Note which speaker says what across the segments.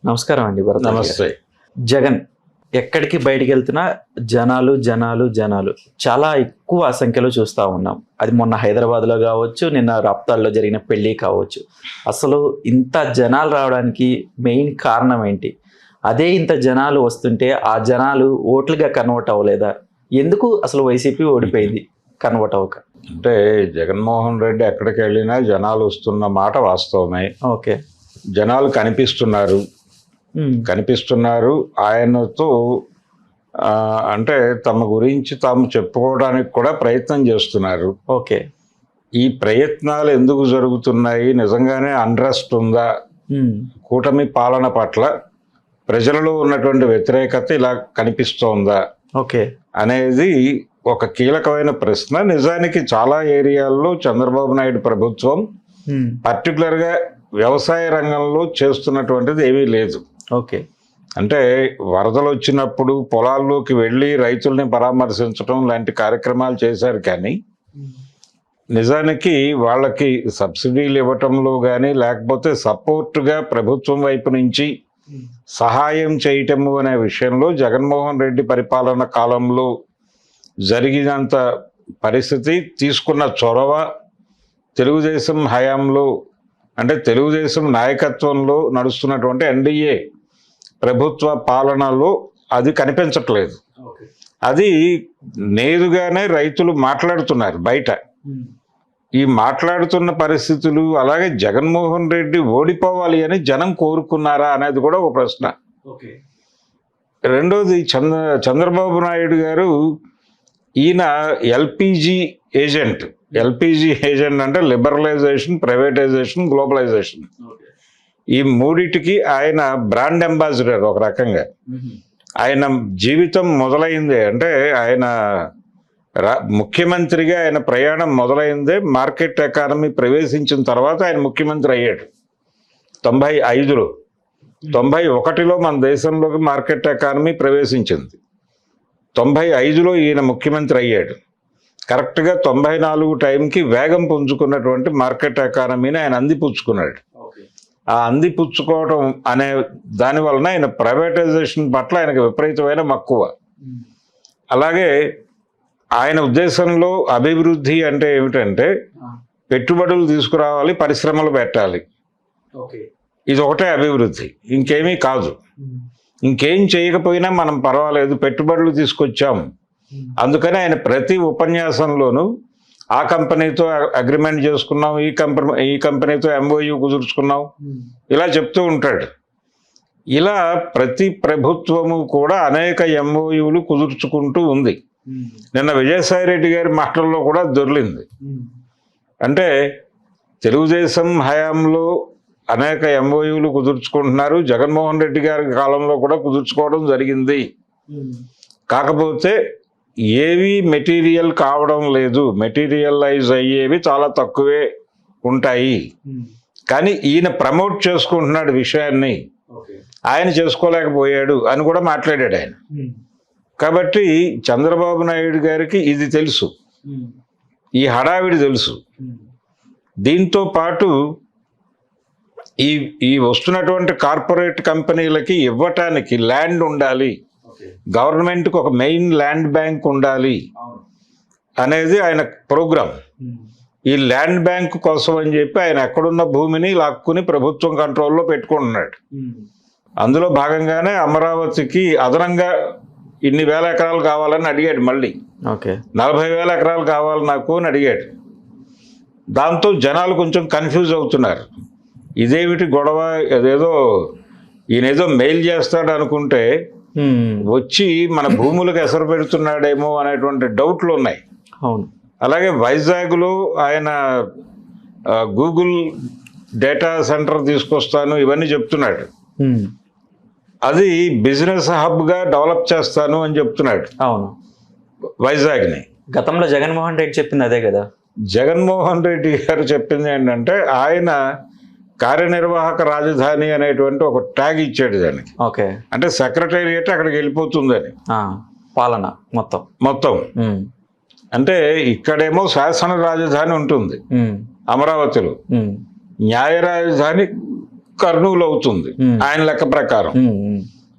Speaker 1: నమస్కారం అండి భరత్ గారు.
Speaker 2: నమస్తే.
Speaker 1: జగన్ ఎక్కడికి బయటికి వెళ్తున్నా జనాలు జనాలు జనాలు చాలా ఎక్కువ సంఖ్యలో చూస్తూ ఉన్నాం. అది మొన్న హైదరాబాద్లో కావచ్చు, నిన్న రాప్తాడ్లో జరిగిన పెళ్ళి కావచ్చు. అసలు ఇంత జనాలు రావడానికి మెయిన్ కారణం ఏంటి? అదే ఇంత జనాలు వస్తుంటే ఆ జనాలు ఓట్లుగా కన్వర్ట్ అవ్వలేదా? ఎందుకు అసలు వైసీపీ ఓడిపోయింది కన్వర్ట్ అవ్వక?
Speaker 2: అంటే జగన్మోహన్ రెడ్డి ఎక్కడికి వెళ్ళినా జనాలు వస్తున్న మాట వాస్తవమే.
Speaker 1: ఓకే,
Speaker 2: జనాలు కనిపిస్తున్నారు. ఆయనతో అంటే తమ గురించి తాము చెప్పుకోవడానికి కూడా ప్రయత్నం చేస్తున్నారు.
Speaker 1: ఓకే,
Speaker 2: ఈ ప్రయత్నాలు ఎందుకు జరుగుతున్నాయి? నిజంగానే అన్రెస్ట్ ఉందా? కూటమి పాలన పట్ల ప్రజలలో ఉన్నటువంటి వ్యతిరేకత ఇలా కనిపిస్తోందా
Speaker 1: ఓకే
Speaker 2: అనేది ఒక కీలకమైన ప్రశ్న. నిజానికి చాలా ఏరియాల్లో చంద్రబాబు నాయుడు ప్రభుత్వం పర్టికులర్గా వ్యవసాయ రంగంలో చేస్తున్నటువంటిది ఏమీ లేదు.
Speaker 1: ఓకే,
Speaker 2: అంటే వరదలు వచ్చినప్పుడు పొలాల్లోకి వెళ్ళి రైతుల్ని పరామర్శించడం లాంటి కార్యక్రమాలు చేశారు, కానీ నిజానికి వాళ్ళకి సబ్సిడీలు ఇవ్వటంలో కానీ లేకపోతే సపోర్టుగా ప్రభుత్వం వైపు నుంచి సహాయం చేయటము అనే విషయంలో జగన్మోహన్ రెడ్డి పరిపాలన కాలంలో జరిగినంత పరిస్థితి, తీసుకున్న చొరవ తెలుగుదేశం హయాంలో అంటే తెలుగుదేశం నాయకత్వంలో నడుస్తున్నటువంటి ఎన్డీఏ ప్రభుత్వ పాలనలో అది కనిపించట్లేదు. అది నేరుగానే రైతులు మాట్లాడుతున్నారు బయట. ఈ మాట్లాడుతున్న పరిస్థితులు, అలాగే జగన్మోహన్ రెడ్డి ఓడిపోవాలి అని జనం కోరుకున్నారా అనేది కూడా ఒక ప్రశ్న. రెండోది, చంద్రబాబు నాయుడు గారు ఈయన ఎల్పిజి ఏజెంట్ అంటే లిబరలైజేషన్, ప్రైవేటైజేషన్, గ్లోబలైజేషన్, ఈ మూడిటికి ఆయన బ్రాండ్ అంబాసిడర్. ఒక రకంగా ఆయన జీవితం మొదలైందే అంటే ఆయన ముఖ్యమంత్రిగా ఆయన ప్రయాణం మొదలైందే మార్కెట్ ఎకానమీ ప్రవేశించిన తర్వాత ఆయన ముఖ్యమంత్రి అయ్యాడు 95లో. 91లో మన దేశంలోకి మార్కెట్ ఎకానమీ ప్రవేశించింది. 95లో ఈయన ముఖ్యమంత్రి అయ్యాడు. కరెక్ట్గా 94 టైంకి వేగం పుంజుకున్నటువంటి మార్కెట్ ఎకానమీని ఆయన అందిపుచ్చుకున్నాడు. ఆ అందిపుచ్చుకోవడం అనే దాని వలన ఆయన ప్రైవేటైజేషన్ పట్ల ఆయనకు విపరీతమైన మక్కువ. అలాగే ఆయన ఉద్దేశంలో అభివృద్ధి అంటే ఏమిటంటే పెట్టుబడులు తీసుకురావాలి, పరిశ్రమలు పెట్టాలి, ఇది ఒకటే అభివృద్ధి, ఇంకేమీ కాదు. ఇంకేం చేయకపోయినా మనం పర్వాలేదు, పెట్టుబడులు తీసుకొచ్చాం. అందుకని ఆయన ప్రతి ఉపన్యాసంలోనూ ఆ కంపెనీతో అగ్రిమెంట్ చేసుకున్నాం, ఈ కంపెనీతో ఎంఓయూ కుదుర్చుకున్నాం, ఇలా చెప్తూ ఉంటాడు. ఇలా ప్రతి ప్రభుత్వము కూడా అనేక ఎంఓయూలు కుదుర్చుకుంటూ ఉంది. నిన్న విజయసాయి రెడ్డి గారి మాటల్లో కూడా దొర్లింది. అంటే తెలుగుదేశం హయాంలో అనేక ఎంఓయూలు కుదుర్చుకుంటున్నారు, జగన్మోహన్ రెడ్డి గారి కాలంలో కూడా కుదుర్చుకోవడం జరిగింది. కాకపోతే ఏవి మెటీరియల్ కావడం లేదు, మెటీరియలైజ్ అయ్యేవి చాలా తక్కువే ఉంటాయి. కానీ ఈయన ప్రమోట్ చేసుకుంటున్నాడు విషయాన్ని, ఆయన చేసుకోలేకపోయాడు అని కూడా మాట్లాడాడు ఆయన. కాబట్టి చంద్రబాబు నాయుడు గారికి ఇది తెలుసు, ఈ హడావిడి తెలుసు. దీంతో పాటు ఈ వస్తున్నటువంటి కార్పొరేట్ కంపెనీలకి ఇవ్వటానికి ల్యాండ్ ఉండాలి, గవర్నమెంట్కి ఒక మెయిన్ ల్యాండ్ బ్యాంక్ ఉండాలి అనేది ఆయన ప్రోగ్రాం. ఈ ల్యాండ్ బ్యాంక్ కోసం అని చెప్పి ఆయన ఎక్కడున్న భూమిని లాక్కుని ప్రభుత్వం కంట్రోల్లో పెట్టుకుంటున్నాడు. అందులో భాగంగానే అమరావతికి అదనంగా ఇన్ని వేల ఎకరాలు కావాలని అడిగాడు. మళ్ళీ 40,000 ఎకరాలు కావాలి నాకు అని అడిగాడు. దాంతో జనాలు కొంచెం కన్ఫ్యూజ్ అవుతున్నారు. ఇదేమిటి గొడవ, ఈయనేదో మెయిల్ చేస్తాడు అనుకుంటే వచ్చి మన భూములకు ఎసరు పెడుతున్నాడేమో అనేటువంటి డౌట్లు ఉన్నాయి.
Speaker 1: అవును.
Speaker 2: అలాగే వైజాగ్లో ఆయన గూగుల్ డేటా సెంటర్ తీసుకొస్తాను ఇవన్నీ చెప్తున్నాడు. అది బిజినెస్ హబ్గా డెవలప్ చేస్తాను అని చెప్తున్నాడు.
Speaker 1: అవును,
Speaker 2: వైజాగ్ని.
Speaker 1: గతంలో జగన్మోహన్ రెడ్డి చెప్పింది అదే కదా.
Speaker 2: జగన్మోహన్ రెడ్డి గారు చెప్పింది ఏంటంటే ఆయన కార్యనిర్వాహక రాజధాని అనేటువంటి ఒక ట్యాగ్ ఇచ్చాడు దానికి.
Speaker 1: ఓకే,
Speaker 2: అంటే సెక్రటేరియట్ అక్కడికి వెళ్ళిపోతుందని,
Speaker 1: పాలన
Speaker 2: మొత్తం. అంటే ఇక్కడేమో శాసన రాజధాని ఉంటుంది అమరావతిలో, న్యాయ రాజధాని కర్నూలు అవుతుంది ఆయన లెక్క ప్రకారం.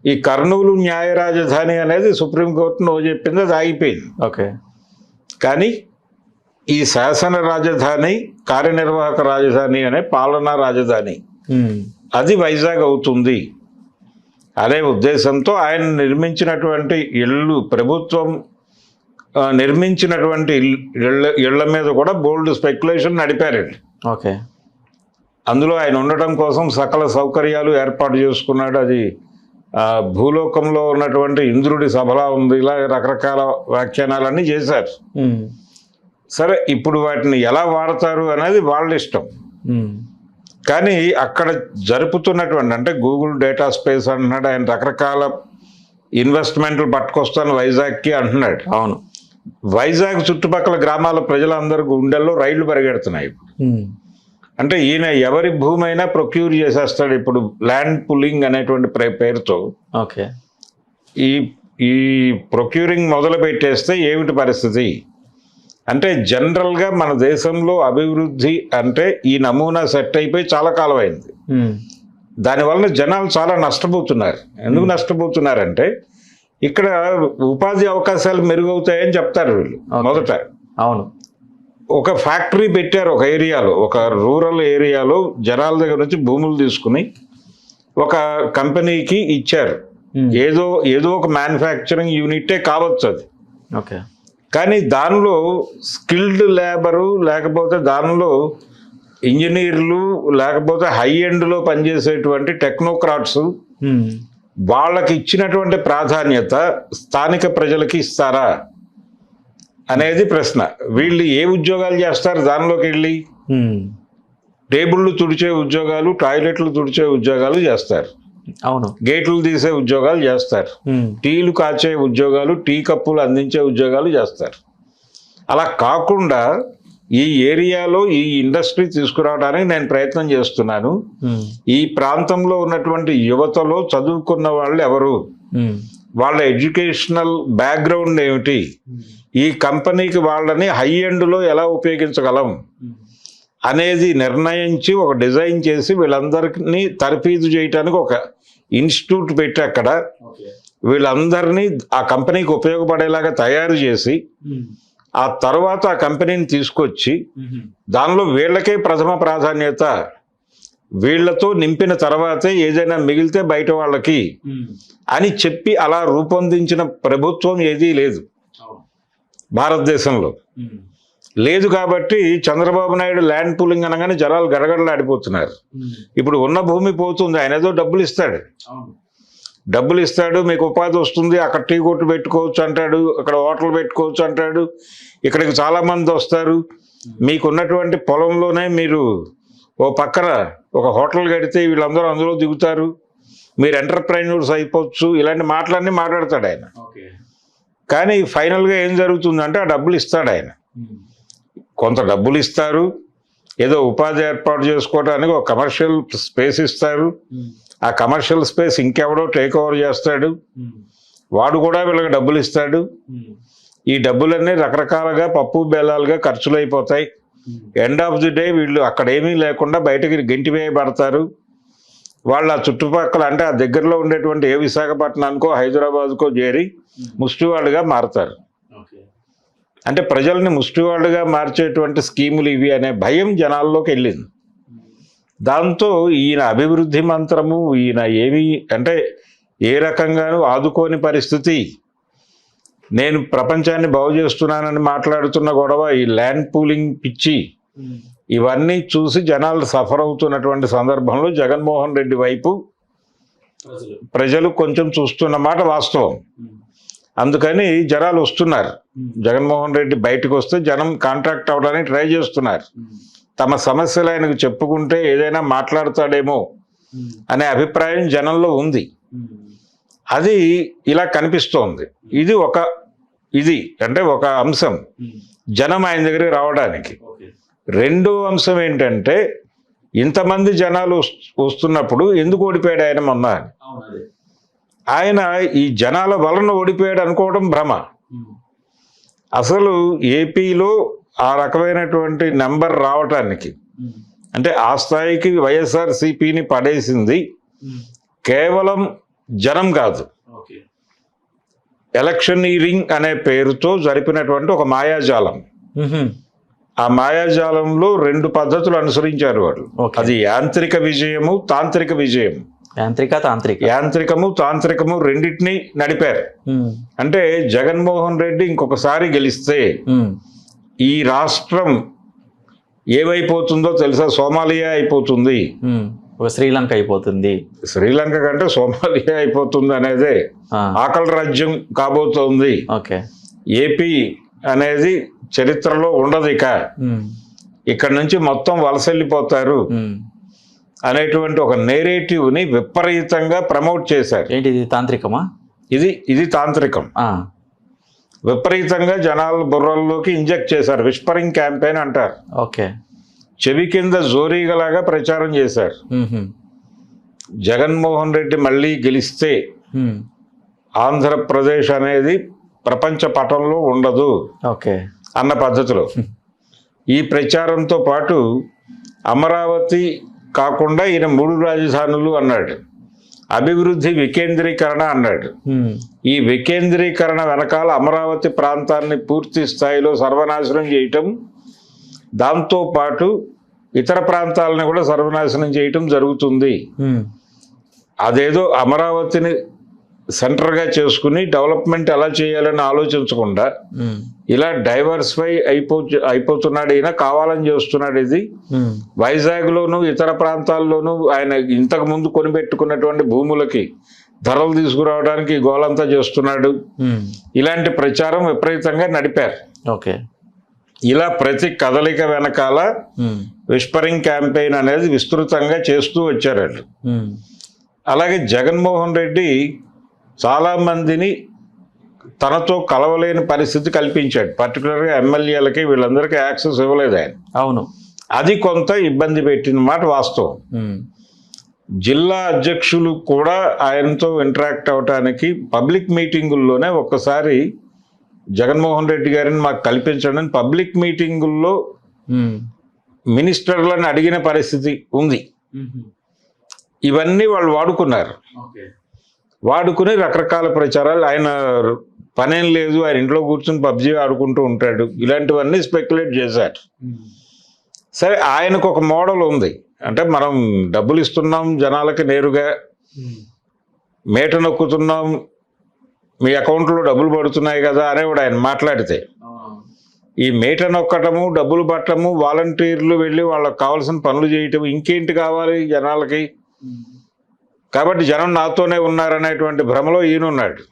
Speaker 2: ఈ కర్నూలు న్యాయ రాజధాని అనేది సుప్రీంకోర్టు నువ్వు చెప్పింది, అది ఆగిపోయింది.
Speaker 1: ఓకే.
Speaker 2: కానీ ఈ శాసన రాజధాని, కార్యనిర్వాహక రాజధాని అనే పాలనా రాజధాని అది వైజాగ్ అవుతుంది అనే ఉద్దేశంతో ఆయన నిర్మించినటువంటి ఇళ్ళు, ప్రభుత్వం నిర్మించినటువంటి ఇళ్ల మీద కూడా బోల్డ్ స్పెక్యులేషన్ నడిపారండి.
Speaker 1: ఓకే.
Speaker 2: అందులో ఆయన ఉండటం కోసం సకల సౌకర్యాలు ఏర్పాటు చేసుకున్నాడు. అది భూలోకంలో ఉన్నటువంటి ఇంద్రుడి సభలా ఉంది, ఇలా రకరకాల వ్యాఖ్యానాలన్నీ చేశారు. సరే, ఇప్పుడు వాటిని ఎలా వాడతారు అనేది వాళ్ళ ఇష్టం. కానీ అక్కడ జరుపుతున్నటువంటి, అంటే గూగుల్ డేటా స్పేస్ అంటున్నాడు ఆయన, రకరకాల ఇన్వెస్ట్మెంట్లు పట్టుకొస్తాను వైజాగ్కి అంటున్నాడు.
Speaker 1: అవును.
Speaker 2: వైజాగ్ చుట్టుపక్కల గ్రామాల ప్రజలందరూ గుండెల్లో రైళ్లు పరిగెడుతున్నాయి. అంటే ఈయన ఎవరి భూమి అయినా ప్రొక్యూర్ చేసేస్తాడు ఇప్పుడు ల్యాండ్ పుల్లింగ్ అనేటువంటి పేరుతో.
Speaker 1: ఓకే.
Speaker 2: ఈ ప్రొక్యూరింగ్ మొదలు పెట్టేస్తే ఏమిటి పరిస్థితి అంటే, జనరల్గా మన దేశంలో అభివృద్ధి అంటే ఈ నమూనా సెట్ అయిపోయి చాలా కాలం అయింది. దానివల్ల జనాలు చాలా నష్టపోతున్నారు. ఎందుకు నష్టపోతున్నారంటే, ఇక్కడ ఉపాధి అవకాశాలు మెరుగవుతాయని చెప్తారు వీళ్ళు మొదట.
Speaker 1: అవును.
Speaker 2: ఒక ఫ్యాక్టరీ పెట్టారు ఒక ఏరియాలో, ఒక రూరల్ ఏరియాలో జనాల దగ్గర నుంచి భూములు తీసుకుని ఒక కంపెనీకి ఇచ్చారు. ఏదో ఒక మ్యానుఫ్యాక్చరింగ్ యూనిటే కావచ్చు అది.
Speaker 1: ఓకే.
Speaker 2: కానీ దానిలో స్కిల్డ్ లేబరు, లేకపోతే దానిలో ఇంజనీర్లు, లేకపోతే హై ఎండ్లో పనిచేసేటువంటి టెక్నోక్రాట్స్, వాళ్ళకి ఇచ్చినటువంటి ప్రాధాన్యత స్థానిక ప్రజలకి ఇస్తారా అనేది ప్రశ్న. వీళ్ళు ఏ ఉద్యోగాలు చేస్తారు దానిలోకి వెళ్ళి? టేబుళ్ళు తుడిచే ఉద్యోగాలు, టాయిలెట్లు తుడిచే ఉద్యోగాలు చేస్తారు.
Speaker 1: అవును.
Speaker 2: గేట్లు తీసే ఉద్యోగాలు చేస్తారు, టీలు కాచే ఉద్యోగాలు, టీ కప్పులు అందించే ఉద్యోగాలు చేస్తారు. అలా కాకుండా ఈ ఏరియాలో ఈ ఇండస్ట్రీ తీసుకురావడానికి నేను ప్రయత్నం చేస్తున్నాను. ఈ ప్రాంతంలో ఉన్నటువంటి యువతలో చదువుకున్న వాళ్ళు ఎవరు, వాళ్ళ ఎడ్యుకేషనల్ బ్యాక్గ్రౌండ్ ఏమిటి, ఈ కంపెనీకి వాళ్ళని హై ఎండ్లో ఎలా ఉపయోగించగలం అనేది నిర్ణయించి ఒక డిజైన్ చేసి వీళ్ళందరినీ తర్ఫీదు చేయడానికి ఒక ఇన్స్టిట్యూట్ పెట్టి అక్కడ వీళ్ళందరినీ ఆ కంపెనీకి ఉపయోగపడేలాగా తయారు చేసి ఆ తర్వాత ఆ కంపెనీని తీసుకొచ్చి దానిలో వీళ్ళకే ప్రథమ ప్రాధాన్యత, వీళ్లతో నింపిన తర్వాతే ఏదైనా మిగిలితే బయట వాళ్ళకి అని చెప్పి అలా రూపొందించిన ప్రభుత్వం ఏదీ లేదు భారతదేశంలో. లేదు కాబట్టి చంద్రబాబు నాయుడు ల్యాండ్ పూలింగ్ అనగానే జనాలు గడగడలాడిపోతున్నారు. ఇప్పుడు ఉన్న భూమి పోతుంది, ఆయన ఏదో డబ్బులు ఇస్తాడు, మీకు ఉపాధి వస్తుంది, అక్కడ టీ కొట్టు పెట్టుకోవచ్చు అంటాడు, అక్కడ హోటల్ పెట్టుకోవచ్చు అంటాడు, ఇక్కడికి చాలామంది వస్తారు, మీకున్నటువంటి పొలంలోనే మీరు ఓ పక్కన ఒక హోటల్ కడితే వీళ్ళందరూ అందులో దిగుతారు, మీరు ఎంటర్ప్రైన్యూర్స్ అయిపోవచ్చు, ఇలాంటి మాటలన్నీ మాట్లాడతాడు ఆయన. కానీ ఫైనల్గా ఏం జరుగుతుందంటే ఆ డబ్బులు ఇస్తాడు ఆయన, కొంత డబ్బులు ఇస్తారు, ఏదో ఉపాధి ఏర్పాటు చేసుకోవడానికి ఒక కమర్షియల్ స్పేస్ ఇస్తారు, ఆ కమర్షియల్ స్పేస్ ఇంకెవడో టేక్ ఓవర్ చేస్తాడు, వాడు కూడా వీళ్ళకి డబ్బులు ఇస్తాడు. ఈ డబ్బులన్నీ రకరకాలుగా పప్పు బెల్లాలుగా ఖర్చులు అయిపోతాయి. ఎండ్ ఆఫ్ ది డే వీళ్ళు అక్కడ ఏమీ లేకుండా బయటకి గెంటివేయబడతారు. వాళ్ళు ఆ చుట్టుపక్కల, అంటే ఆ దగ్గరలో ఉండేటువంటి ఏ విశాఖపట్నానికో హైదరాబాద్కో చేరి ముష్టివాళ్ళుగా మారతారు. అంటే ప్రజల్ని ముష్టివాళ్ళుగా మార్చేటువంటి స్కీములు ఇవి అనే భయం జనాల్లోకి వెళ్ళింది. దాంతో ఈయన అభివృద్ధి మంత్రము, ఈయన ఏమి అంటే ఏ రకంగానూ ఆదుకోని పరిస్థితి, నేను ప్రపంచాన్ని బాగు చేస్తున్నానని మాట్లాడుతున్న గొడవ, ఈ ల్యాండ్ పూలింగ్ పిచ్చి, ఇవన్నీ చూసి జనాలు సఫర్ అవుతున్నటువంటి సందర్భంలో జగన్మోహన్ రెడ్డి వైపు ప్రజలు కొంచెం చూస్తున్న మాట వాస్తవం. అందుకని జనాలు వస్తున్నారు. జగన్మోహన్ రెడ్డి బయటకు వస్తే జనం కాంట్రాక్ట్ అవడానికి ట్రై చేస్తున్నారు. తమ సమస్యలు ఆయనకు చెప్పుకుంటే ఏదైనా మాట్లాడతాడేమో అనే అభిప్రాయం జనంలో ఉంది. అది ఇలా కనిపిస్తోంది. ఇది అంటే ఒక అంశం జనం ఆయన దగ్గరికి రావడానికి. రెండో అంశం ఏంటంటే, ఇంతమంది జనాలు వస్తున్నప్పుడు ఎందుకు ఓడిపోయాడు ఆయన మొన్న? ఆయన ఈ జనాల వలన ఓడిపోయాడు అనుకోవడం భ్రమ. అసలు ఏపీలో ఆ రకమైనటువంటి నెంబర్ రావటానికి అంటే ఆ స్థాయికి వైఎస్ఆర్సీపీని పడేసింది కేవలం జనం కాదు, ఎలక్షనీరింగ్ అనే పేరుతో జరిపినటువంటి ఒక మాయాజాలం. ఆ మాయాజాలంలో 2 పద్ధతులు అనుసరించారు వాళ్ళు.
Speaker 1: Okay.
Speaker 2: అది యాంత్రిక విజయము, తాంత్రిక విజయం. యాంత్రికము తాంత్రికము రెండింటినీ నడిపారు. అంటే జగన్మోహన్ రెడ్డి ఇంకొకసారి గెలిస్తే ఈ రాష్ట్రం ఏమైపోతుందో తెలుసా? సోమాలియా అయిపోతుంది,
Speaker 1: శ్రీలంక అయిపోతుంది.
Speaker 2: శ్రీలంక కంటే సోమాలియా అయిపోతుంది అనేదే ఆకలి రాజ్యం కాబోతోంది. ఏపీ అనేది చరిత్రలో ఉండదు, ఇక్కడ నుంచి మొత్తం వలస వెళ్ళిపోతారు అనేటువంటి ఒక నేరేటివ్ ని విపరీతంగా ప్రమోట్ చేశారు.
Speaker 1: ఏంటి ఇది తాంత్రికమా?
Speaker 2: ఇది తాంత్రికం. విపరీతంగా జనాల బుర్రల్లోకి ఇంజెక్ట్ చేశారు. విస్పరింగ్ క్యాంపెయిన్ అంటారు. చెవి కింద జోరీగలాగా ప్రచారం చేశారు. జగన్మోహన్ రెడ్డి మళ్ళీ గెలిస్తే ఆంధ్రప్రదేశ్ అనేది ప్రపంచ పటంలో ఉండదు అన్న పద్ధతిలో ఈ ప్రచారంతో పాటు అమరావతి కాకుండా ఈయన 3 రాజధానులు అన్నాడు, అభివృద్ధి వికేంద్రీకరణ అన్నాడు. ఈ వికేంద్రీకరణ వెనకాల అమరావతి ప్రాంతాన్ని పూర్తి స్థాయిలో సర్వనాశనం చేయటం, దాంతో పాటు ఇతర ప్రాంతాలను కూడా సర్వనాశనం చేయటం జరుగుతుంది. అదేదో అమరావతిని సెంటర్గా చేసుకుని డెవలప్మెంట్ ఎలా చేయాలని ఆలోచించకుండా ఇలా డైవర్సిఫై అయిపోతున్నాడు. ఈయన కావాలని చేస్తున్నాడు. ఇది వైజాగ్లోను ఇతర ప్రాంతాల్లోనూ ఆయన ఇంతకు ముందు కొనిపెట్టుకున్నటువంటి భూములకి ధరలు తీసుకురావడానికి గోలంతా చేస్తున్నాడు. ఇలాంటి ప్రచారం విపరీతంగా నడిపారు. ఇలా ప్రతి కదలిక వెనకాల విస్పరింగ్ క్యాంపెయిన్ అనేది విస్తృతంగా చేస్తూ వచ్చారు. అలాగే జగన్మోహన్ రెడ్డి చాలా మందిని తనతో కలవలేని పరిస్థితి కల్పించాడు. పర్టికులర్గా ఎమ్మెల్యేలకి వీళ్ళందరికీ యాక్సెస్ ఇవ్వలేదు ఆయన. అది కొంత ఇబ్బంది పెట్టిన మాట వాస్తవం. జిల్లా అధ్యక్షులు కూడా ఆయనతో ఇంటరాక్ట్ అవటానికి పబ్లిక్ మీటింగుల్లోనే ఒక్కసారి జగన్మోహన్ రెడ్డి గారిని మాకు కల్పించడం పబ్లిక్ మీటింగుల్లో మినిస్టర్లను అడిగిన పరిస్థితి ఉంది. ఇవన్నీ వాళ్ళు వాడుకున్నారు. వాడుకుని రకరకాల ప్రచారాలు, ఆయన పనేం లేదు, ఆయన ఇంట్లో కూర్చుని పబ్జీ ఆడుకుంటూ ఉంటాడు, ఇలాంటివన్నీ స్పెక్యులేట్ చేశారు. సరే, ఆయనకు ఒక మోడల్ ఉంది. అంటే మనం డబ్బులు ఇస్తున్నాం జనాలకి నేరుగా, మేట నొక్కుతున్నాం, మీ అకౌంట్లో డబ్బులు పడుతున్నాయి కదా అనేవాడు ఆయన మాట్లాడితే. ఈ మేట నొక్కటము, డబ్బులు పట్టము, వాలంటీర్లు వెళ్ళి వాళ్ళకి కావాల్సిన పనులు చేయటం, ఇంకేంటి కావాలి జనాలకి, కాబట్టి జనం నాతోనే ఉన్నారనేటువంటి భ్రమలో ఈయన ఉన్నాడు.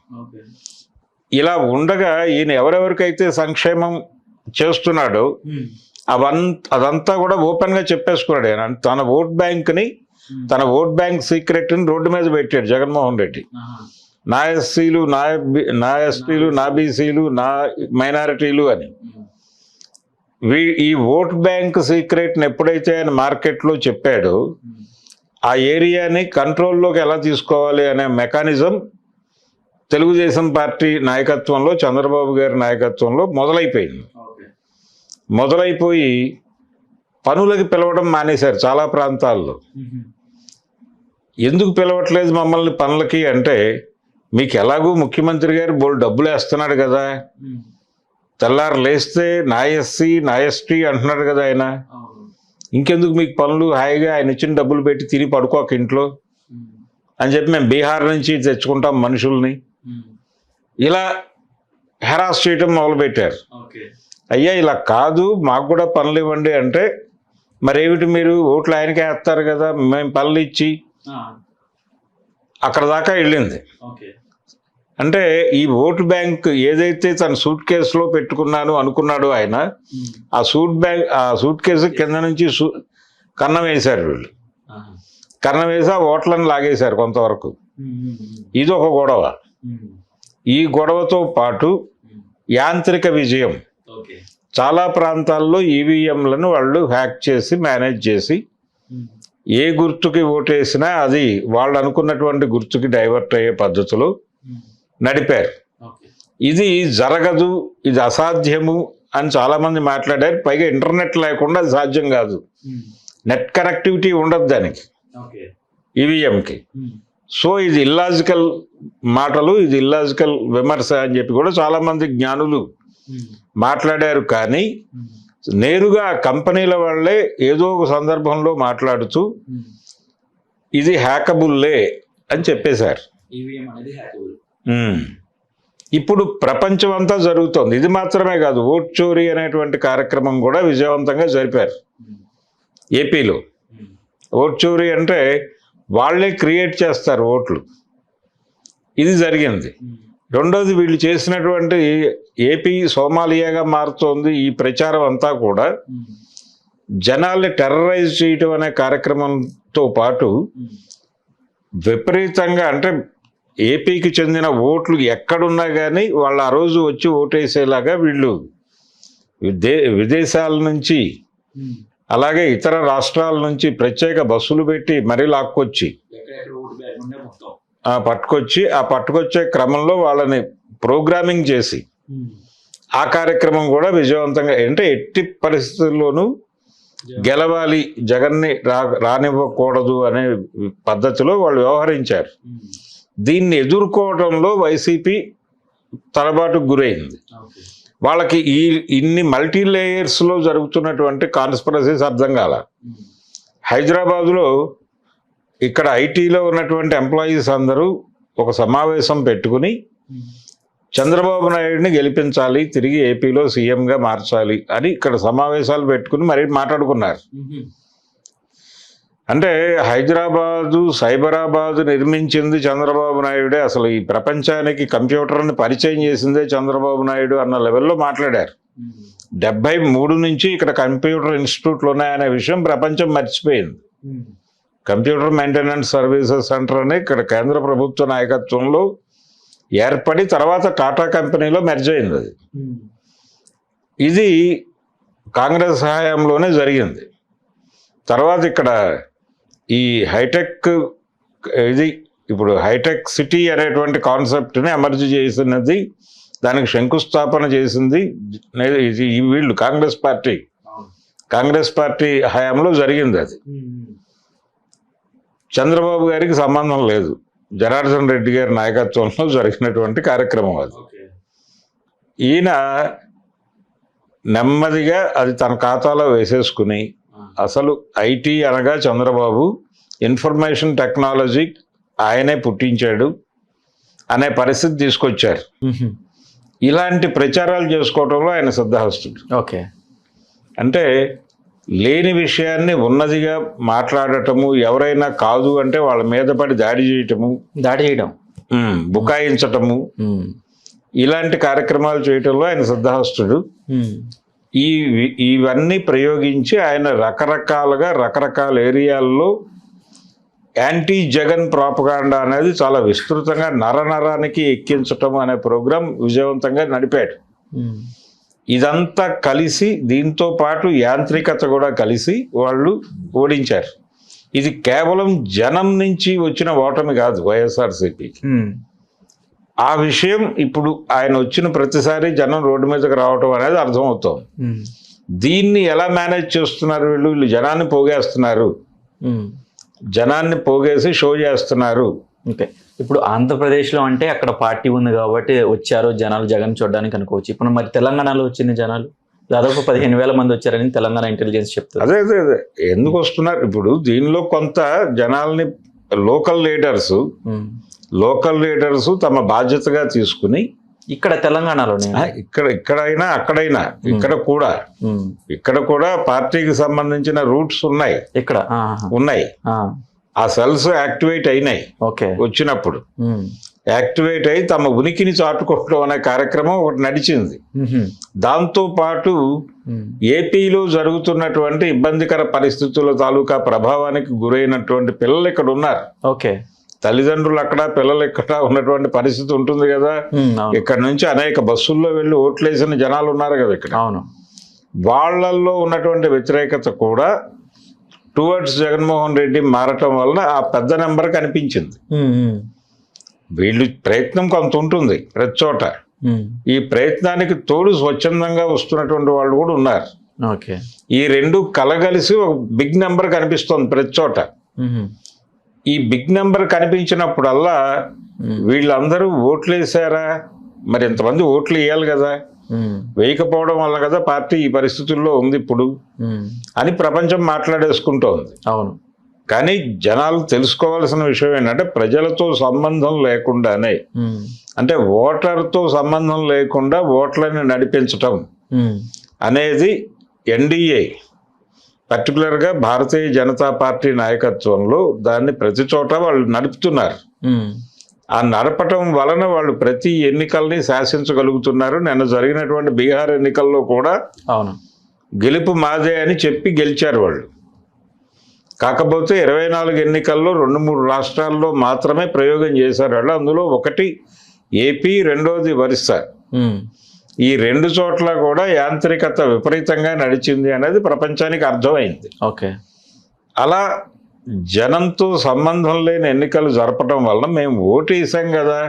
Speaker 2: ఇలా ఉండగా ఈయన ఎవరెవరికైతే సంక్షేమం చేస్తున్నాడో అదంతా కూడా ఓపెన్ గా చెప్పేసుకున్నాడు. ఆయన తన ఓట్ బ్యాంక్ సీక్రెట్ని రోడ్డు మీద పెట్టాడు జగన్మోహన్ రెడ్డి. నా ఎస్సీలు, నా ఎస్టీలు, నా బీసీలు, నా మైనారిటీలు అని. ఈ ఓట్ బ్యాంక్ సీక్రెట్ని ఎప్పుడైతే ఆయన మార్కెట్లో చెప్పాడో ఆ ఏరియాని కంట్రోల్లోకి ఎలా తీసుకోవాలి అనే మెకానిజం తెలుగుదేశం పార్టీ నాయకత్వంలో, చంద్రబాబు గారి నాయకత్వంలో మొదలైపోయింది. మొదలైపోయి పనులకి పిలవడం మానేశారు చాలా ప్రాంతాల్లో. ఎందుకు పిలవట్లేదు మమ్మల్ని పనులకి అంటే, మీకు ఎలాగూ ముఖ్యమంత్రి గారు బోల్ డబ్బులు వేస్తున్నాడు కదా, తెల్లారు లేస్తే నా ఎస్సీ నా ఎస్టీ అంటున్నాడు కదా ఆయన, ఇంకెందుకు మీకు పనులు, హాయిగా ఆయన ఇచ్చిన డబ్బులు పెట్టి తిని పడుకోక ఇంట్లో అని చెప్పి మేము బీహార్ నుంచి తెచ్చుకుంటాం మనుషుల్ని, ఇలా హెరాస్ చేయటం మొదలుపెట్టారు. అయ్యా ఇలా కాదు, మాకు కూడా పనులు ఇవ్వండి అంటే, మరేమిటి మీరు ఓట్లు ఆయనకే వేస్తారు కదా, మేము పనులు ఇచ్చి అక్కడ దాకా వెళ్ళింది. అంటే ఈ ఓటు బ్యాంక్ ఏదైతే తన సూట్ కేసులో పెట్టుకున్నాను అనుకున్నాడు ఆయన, ఆ సూట్ కేసు కింద నుంచి కన్నం వేశారు వీళ్ళు. కన్నం వేసి ఆ ఓట్లను లాగేశారు కొంతవరకు. ఇది ఒక గొడవ. ఈ గొడవతో పాటు యాంత్రిక విజయం, చాలా ప్రాంతాల్లో ఈవీఎంలను వాళ్ళు హ్యాక్ చేసి మేనేజ్ చేసి ఏ గుర్తుకి ఓటేసినా అది వాళ్ళు అనుకున్నటువంటి గుర్తుకి డైవర్ట్ అయ్యే పద్ధతిలో నడిపారు. ఇది జరగదు, ఇది అసాధ్యము అని చాలామంది మాట్లాడారు. పైగా ఇంటర్నెట్ లేకుండా అది సాధ్యం కాదు. నెట్ కనెక్టివిటీ ఉండదు దానికి ఈవీఎంకి. సో ఇది ఇల్లాజికల్ మాటలు, ఇది ఇల్లాజికల్ విమర్శ అని చెప్పి కూడా చాలామంది జ్ఞానులు మాట్లాడారు. కానీ నేరుగా కంపెనీల వాళ్ళే ఏదో ఒక సందర్భంలో మాట్లాడుతూ ఇది హ్యాకబుల్లే అని చెప్పేశారు. ఇప్పుడు ప్రపంచం అంతా జరుగుతోంది. ఇది మాత్రమే కాదు, ఓట్ చోరీ అనేటువంటి కార్యక్రమం కూడా విజయవంతంగా జరిపారు ఏపీలో. ఓట్ చోరీ అంటే వాళ్ళే క్రియేట్ చేస్తారు ఓట్లు, ఇది జరిగింది. రెండోది, వీళ్ళు చేసినటువంటి ఏపీ సోమాలియాగా మారుతోంది ఈ ప్రచారం అంతా కూడా జనాల్ని టెర్రరైజ్ చేయటం అనే కార్యక్రమంతో పాటు విపరీతంగా, అంటే ఏపీకి చెందిన ఓట్లు ఎక్కడున్నా కానీ వాళ్ళు ఆ రోజు వచ్చి ఓటేసేలాగా వీళ్ళు విదేశాల నుంచి అలాగే ఇతర రాష్ట్రాల నుంచి ప్రత్యేక బస్సులు పెట్టి మరీ లాక్కొచ్చి పట్టుకొచ్చే క్రమంలో వాళ్ళని ప్రోగ్రామింగ్ చేసి ఆ కార్యక్రమం కూడా విజయవంతంగా, అంటే ఎట్టి పరిస్థితుల్లోనూ గెలవాలి, జగన్ని రానివ్వకూడదు అనే పద్ధతిలో వాళ్ళు వ్యవహరించారు. దీన్ని ఎదుర్కోవడంలో వైసీపీ తలబాటుకు గురైంది. వాళ్ళకి ఇన్ని మల్టీ లేయర్స్లో జరుగుతున్నటువంటి కాన్స్పిరసీస్ అర్థం కాల. హైదరాబాదులో ఇక్కడ ఐటీలో ఉన్నటువంటి ఎంప్లాయీస్ అందరూ ఒక సమావేశం పెట్టుకుని చంద్రబాబు నాయుడిని గెలిపించాలి, తిరిగి ఏపీలో సీఎంగా మార్చాలి అని ఇక్కడ సమావేశాలు పెట్టుకుని మరీ మాట్లాడుకున్నారు. అంటే సైబరాబాదు నిర్మించింది చంద్రబాబు నాయుడే, అసలు ఈ ప్రపంచానికి కంప్యూటర్ని పరిచయం చేసిందే చంద్రబాబు నాయుడు అన్న లెవెల్లో మాట్లాడారు. 73 నుంచి ఇక్కడ కంప్యూటర్ ఇన్స్టిట్యూట్లు ఉన్నాయనే విషయం ప్రపంచం మర్చిపోయింది. కంప్యూటర్ మెయింటెనెన్స్ సర్వీసెస్ సెంటర్ అని ఇక్కడ కేంద్ర ప్రభుత్వ నాయకత్వంలో ఏర్పడి తర్వాత టాటా కంపెనీలో మెర్జ్ అయింది. అది ఇది కాంగ్రెస్ హయాంలోనే జరిగింది. తర్వాత ఇక్కడ ఈ హైటెక్, ఇది ఇప్పుడు హైటెక్ సిటీ అనేటువంటి కాన్సెప్ట్ని ఎమర్జ్ చేసినది, దానికి శంకుస్థాపన చేసింది వీళ్ళు కాంగ్రెస్ పార్టీ హయాంలో జరిగింది. అది చంద్రబాబు గారికి సంబంధం లేదు, జనార్దన్ రెడ్డి గారి నాయకత్వంలో జరిగినటువంటి కార్యక్రమం అది. ఈయన నెమ్మదిగా అది తన ఖాతాలో వేసేసుకుని అసలు ఐటీ అనగా చంద్రబాబు, ఇన్ఫర్మేషన్ టెక్నాలజీ ఆయనే పుట్టించాడు అనే పరిస్థితి తీసుకొచ్చారు. ఇలాంటి ప్రచారాలు చేసుకోవడంలో ఆయన సిద్ధహస్తుడు.
Speaker 1: ఓకే,
Speaker 2: అంటే లేని విషయాన్ని ఉన్నదిగా మాట్లాడటము, ఎవరైనా కాదు అంటే వాళ్ళ మీద పడి దాడి చేయడం, బుకాయించటము, ఇలాంటి కార్యక్రమాలు చేయటంలో ఆయన సిద్ధహస్తుడు. ఇవన్నీ ప్రయోగించి ఆయన రకరకాల ఏరియాల్లో యాంటీ జగన్ ప్రాపగాండా అనేది చాలా విస్తృతంగా నరానికి ఎక్కించటం అనే ప్రోగ్రాం విజయవంతంగా నడిపాడు. ఇదంతా కలిసి, దీంతో పాటు యాంత్రికత కూడా కలిసి వాళ్ళు ఓడించారు. ఇది కేవలం జనం నుంచి వచ్చిన ఓటమి కాదు వైఎస్ఆర్సీపీకి. ఆ విషయం ఇప్పుడు ఆయన వచ్చిన ప్రతిసారి జనం రోడ్డు మీదకి రావటం అనేది అర్థమవుతోంది. దీన్ని ఎలా మేనేజ్ చేస్తున్నారు వీళ్ళు జనాన్ని పోగేస్తున్నారు, జనాన్ని పోగేసి షో చేస్తున్నారు.
Speaker 1: ఓకే, ఇప్పుడు ఆంధ్రప్రదేశ్లో అంటే అక్కడ పార్టీ ఉంది కాబట్టి వచ్చారు జనాలు జగన్ చూడడానికి అనుకోవచ్చు. ఇప్పుడు మరి తెలంగాణలో వచ్చిన జనాలు దాదాపు 15,000 మంది వచ్చారని తెలంగాణ ఇంటెలిజెన్స్ చెప్తారు.
Speaker 2: అదే ఎందుకు వస్తున్నారు? ఇప్పుడు దీనిలో కొంత జనాల్ని లోకల్ లీడర్స్ తమ బాధ్యతగా తీసుకుని,
Speaker 1: ఇక్కడ తెలంగాణలోనే
Speaker 2: ఇక్కడైనా అక్కడైనా ఇక్కడ కూడా పార్టీకి సంబంధించిన రూట్స్ ఉన్నాయి, ఉన్నాయి. ఆ సెల్స్ యాక్టివేట్ అయినాయి. వచ్చినప్పుడు యాక్టివేట్ అయి తమ ఉనికిని చాటుకోవడం అనే కార్యక్రమం ఒకటి నడిచింది. దాంతో పాటు ఏపీలో జరుగుతున్నటువంటి ఇబ్బందికర పరిస్థితుల తాలూకా ప్రభావానికి గురైనటువంటి పిల్లలు ఇక్కడ ఉన్నారు. తల్లిదండ్రులు అక్కడ, పిల్లలు ఇక్కడ ఉన్నటువంటి పరిస్థితి ఉంటుంది కదా. ఇక్కడ నుంచి అనేక బస్సుల్లో వెళ్ళి ఓట్లేసిన జనాలు ఉన్నారు కదా ఇక్కడ. వాళ్ళల్లో ఉన్నటువంటి వ్యతిరేకత కూడా టువర్డ్స్ జగన్మోహన్ రెడ్డి మారటం వల్ల ఆ పెద్ద నెంబర్ కనిపించింది. వీళ్ళు ప్రయత్నం కొంత ఉంటుంది ప్రతి చోట. ఈ ప్రయత్నానికి తోడు స్వచ్ఛందంగా వస్తున్నటువంటి వాళ్ళు కూడా ఉన్నారు.
Speaker 1: ఓకే.
Speaker 2: ఈ రెండు కలగలిసి ఒక బిగ్ నెంబర్ కనిపిస్తుంది ప్రతి చోట. ఈ బిగ్ నెంబర్ కనిపించినప్పుడల్లా వీళ్ళందరూ ఓట్లు వేసారా, మరి ఇంతమంది ఓట్లు వేయాలి కదా, వేయకపోవడం వల్ల కదా పార్టీ ఈ పరిస్థితుల్లో ఉంది ఇప్పుడు అని ప్రపంచం మాట్లాడేసుకుంటోంది.
Speaker 1: అవును.
Speaker 2: కానీ జనాలు తెలుసుకోవాల్సిన విషయం ఏంటంటే ప్రజలతో సంబంధం లేకుండానే, అంటే ఓటర్తో సంబంధం లేకుండా ఓట్లని నడిపించటం అనేది ఎన్డీఏ పర్టికులర్గా భారతీయ జనతా పార్టీ నాయకత్వంలో దాన్ని ప్రతి చోట వాళ్ళు నడుపుతున్నారు. ఆ నడపటం వలన వాళ్ళు ప్రతి ఎన్నికల్ని శాసించగలుగుతున్నారు. నిన్న జరిగినటువంటి బీహార్ ఎన్నికల్లో కూడా
Speaker 1: అవును
Speaker 2: గెలుపు మాదే అని చెప్పి గెలిచారు వాళ్ళు. కాకపోతే 24 ఎన్నికల్లో 2-3 రాష్ట్రాల్లో మాత్రమే ప్రయోగం చేశారు వాళ్ళు. అందులో ఒకటి ఏపీ, రెండోది ఒరిస్సా. ఈ 2 చోట్ల కూడా యాంత్రికత విపరీతంగా నడిచింది అనేది ప్రపంచానికి అర్థమైంది.
Speaker 1: ఓకే.
Speaker 2: అలా జనంతో సంబంధం లేని ఎన్నికలు జరపడం వల్ల మేము ఓటు వేసాం కదా,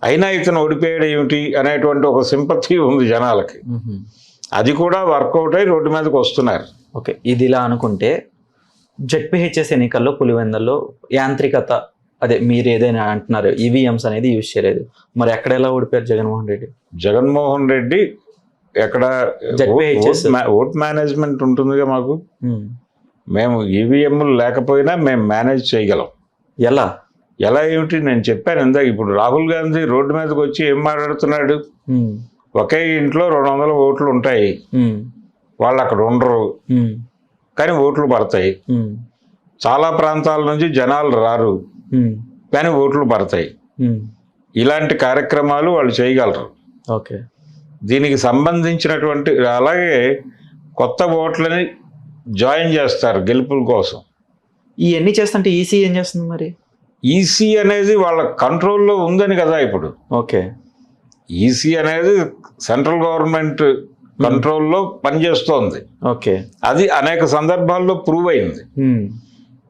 Speaker 2: అయినా ఇతను ఓడిపోయాడు ఏమిటి అనేటువంటి ఒక సింపతి ఉంది జనాలకి. అది కూడా వర్కౌట్ అయ్యి రోడ్డు మీదకి వస్తున్నారు.
Speaker 1: ఓకే. ఇది ఇలా అనుకుంటే జెడ్పీహెచ్ఎస్ ఎన్నికల్లో పులివెందల్లో యాంత్రికత, అదే మీరు ఏదైనా అంటున్నారు ఈవీఎంస్ అనేది యూజ్ చేయలేదు, మరి ఎక్కడ ఎలా ఓడిపోయారు జగన్మోహన్ రెడ్డి?
Speaker 2: జగన్మోహన్ రెడ్డి ఎక్కడ ఓట్ మేనేజ్మెంట్ ఉంటుందిగా మాకు. మేము ఈవీఎంలు లేకపోయినా మేము మేనేజ్ చేయగలం.
Speaker 1: ఎలా
Speaker 2: ఎలా ఏమిటి నేను చెప్పాను ఇందాక. ఇప్పుడు రాహుల్ గాంధీ రోడ్డు మీదకి వచ్చి ఏం మాట్లాడుతున్నాడు, ఒకే ఇంట్లో 200 ఓట్లు ఉంటాయి, వాళ్ళు అక్కడ ఉండరు కానీ ఓట్లు పడతాయి. చాలా ప్రాంతాల నుంచి జనాలు రారు కానీ ఓట్లు పడతాయి. ఇలాంటి కార్యక్రమాలు వాళ్ళు చేయగలరు.
Speaker 1: ఓకే.
Speaker 2: దీనికి సంబంధించినటువంటి అలాగే కొత్త ఓట్లని జాయిన్ చేస్తారు గెలుపుల కోసం.
Speaker 1: ఇవన్నీ చేస్తుంటే ఈసీ ఏం చేస్తుంది మరి?
Speaker 2: ఈసీ అనేది వాళ్ళ కంట్రోల్లో ఉందని కదా ఇప్పుడు.
Speaker 1: ఓకే.
Speaker 2: ఈసీ అనేది సెంట్రల్ గవర్నమెంట్ కంట్రోల్లో పనిచేస్తోంది.
Speaker 1: ఓకే.
Speaker 2: అది అనేక సందర్భాల్లో ప్రూవ్ అయింది.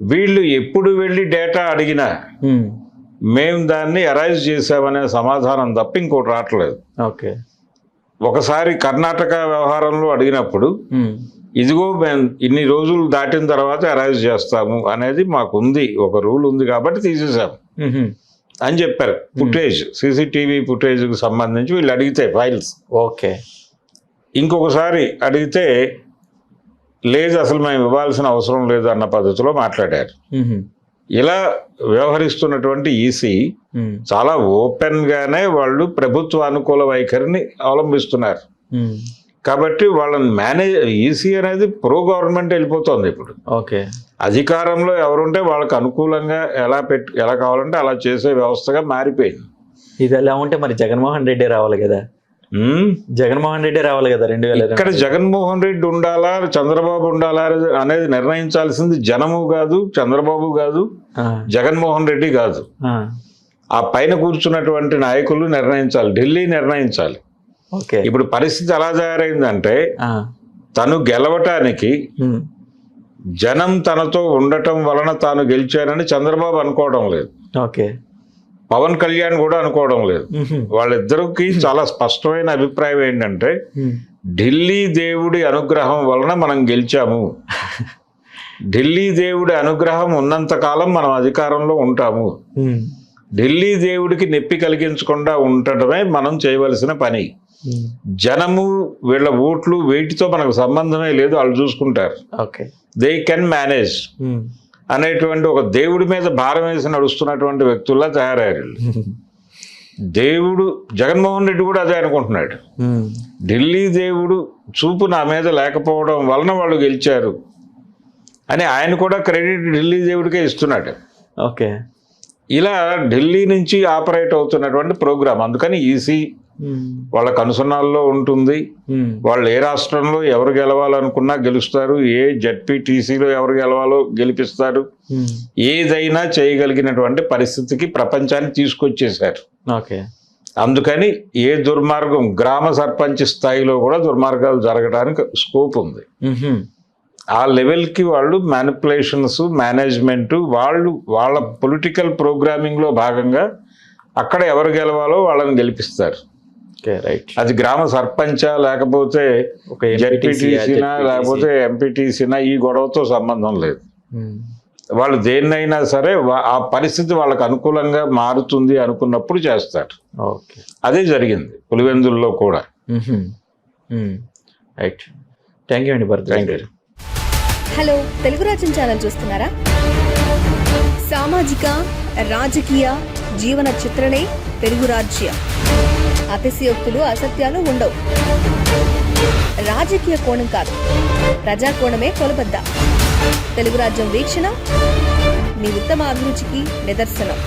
Speaker 2: వీళ్ళు ఎప్పుడు వెళ్ళి డేటా అడిగినా మేము దాన్ని అరైజ్ చేసామనే సమాధానం తప్ప ఇంకోటి రావట్లేదు.
Speaker 1: ఓకే.
Speaker 2: ఒకసారి కర్ణాటక వ్యవహారంలో అడిగినప్పుడు ఇదిగో మేము ఇన్ని రోజులు దాటిన తర్వాత అరైజ్ చేస్తాము అనేది మాకు ఉంది, ఒక రూల్ ఉంది కాబట్టి తీసేసాము అని చెప్పారు. ఫుటేజ్, సీసీటీవీ ఫుటేజ్కి సంబంధించి వీళ్ళు అడిగితే ఫైల్స్.
Speaker 1: ఓకే.
Speaker 2: ఇంకొకసారి అడిగితే లేదు అసలు మేము ఇవ్వాల్సిన అవసరం లేదు అన్న పద్ధతిలో మాట్లాడారు. ఇలా వ్యవహరిస్తున్నటువంటి ఈసీ చాలా ఓపెన్ గానే వాళ్ళు ప్రభుత్వ అనుకూల వైఖరిని అవలంబిస్తున్నారు. కాబట్టి వాళ్ళని ఈసీ అనేది ప్రో గవర్నమెంట్ వెళ్ళిపోతుంది ఇప్పుడు.
Speaker 1: ఓకే.
Speaker 2: అధికారంలో ఎవరుంటే వాళ్ళకి అనుకూలంగా ఎలా కావాలంటే అలా చేసే వ్యవస్థగా మారిపోయింది.
Speaker 1: ఇది ఎలా ఉంటే మరి జగన్మోహన్ రెడ్డి రావాలి కదా. జగన్మోహన్ రెడ్డి రావాలి కదా 2020.
Speaker 2: ఇక్కడ జగన్మోహన్ రెడ్డి ఉండాలా, చంద్రబాబు ఉండాలా అనేది నిర్ణయించాల్సింది జనము కాదు, చంద్రబాబు కాదు, జగన్మోహన్ రెడ్డి కాదు. ఆ పైన కూర్చున్నటువంటి నాయకులు నిర్ణయించాలి, ఢిల్లీ నిర్ణయించాలి. ఇప్పుడు పరిస్థితి ఎలా తయారైందంటే తను గెలవటానికి జనం తనతో ఉండటం వలన తాను గెలిచానని చంద్రబాబు అనుకోవడం లేదు.
Speaker 1: ఓకే.
Speaker 2: పవన్ కళ్యాణ్ కూడా అనుకోవడం లేదు. వాళ్ళిద్దరికి చాలా స్పష్టమైన అభిప్రాయం ఏంటంటే ఢిల్లీ దేవుడి అనుగ్రహం వలన మనం గెలిచాము, ఢిల్లీ దేవుడి అనుగ్రహం ఉన్నంత కాలం మనం అధికారంలో ఉంటాము, ఢిల్లీ దేవుడికి నొప్పి కలిగించకుండా ఉండటమే మనం చేయవలసిన పని, జనము వీళ్ళ ఓట్లు వీటితో మనకు సంబంధమే లేదు, వాళ్ళు చూసుకుంటారు, దే కెన్ మేనేజ్ అనేటువంటి ఒక దేవుడి మీద భారం వేసి నడుస్తున్నటువంటి వ్యక్తుల్లా తయారయ్యారు. దేవుడు జగన్మోహన్ రెడ్డి కూడా అదే అనుకుంటున్నాడు. ఢిల్లీ దేవుడు చూపు నా మీద లేకపోవడం వలన వాళ్ళు గెలిచారు అని ఆయన కూడా క్రెడిట్ ఢిల్లీ దేవుడికే ఇస్తున్నాడు.
Speaker 1: ఓకే.
Speaker 2: ఇలా ఢిల్లీ నుంచి ఆపరేట్ అవుతున్నటువంటి ప్రోగ్రామ్. అందుకని ఈసీ వాళ్ళ కనుసన్నాల్లో ఉంటుంది. వాళ్ళు ఏ రాష్ట్రంలో ఎవరు గెలవాలనుకున్నా గెలుస్తారు, ఏ జెడ్పీటీసీలో ఎవరు గెలవాలో గెలిపిస్తారు, ఏదైనా చేయగలిగినటువంటి పరిస్థితికి ప్రపంచాన్ని తీసుకొచ్చేశారు. అందుకని ఏ దుర్మార్గం గ్రామ సర్పంచ్ స్థాయిలో కూడా దుర్మార్గాలు జరగడానికి స్కోప్ ఉంది. ఆ లెవెల్కి వాళ్ళు మ్యానిపులేషన్స్, మేనేజ్మెంట్, వాళ్ళ పొలిటికల్ ప్రోగ్రామింగ్లో భాగంగా అక్కడ ఎవరు గెలవాలో వాళ్ళని గెలిపిస్తారు.
Speaker 1: Okay right.
Speaker 2: అది గ్రామ సర్పంచా లేకపోతే
Speaker 1: ఒక
Speaker 2: జడ్పీటీసీనా లేకపోతే ఎంపీటీసీనా ఈ గొడవతో సంబంధం లేదు. వాళ్ళు దేన్నైనా సరే ఆ పరిస్థితి వాళ్ళకు అనుకూలంగా మారుతుంది అనుకున్నప్పుడు చేస్తారు.
Speaker 1: ఓకే
Speaker 2: అదే జరిగింది పులివెందుల్లో కూడా.
Speaker 1: రైట్. థ్యాంక్ యూ అండి భరద్వాజ్ గారు.
Speaker 3: హలో, తెలుగు రాజ్యం ఛానల్ చూస్తున్నారా? సామాజిక రాజకీయ జీవన చిత్రణే తెలుగు రాజ్యం. అతిశయోక్తులు అసత్యాలు ఉండవు. రాజకీయ కోణం కాదు, ప్రజా కోణమే కొలబద్ద. తెలుగు రాజ్యం వీక్షణ మీ ఉత్తమ అభిరుచికి నిదర్శనం.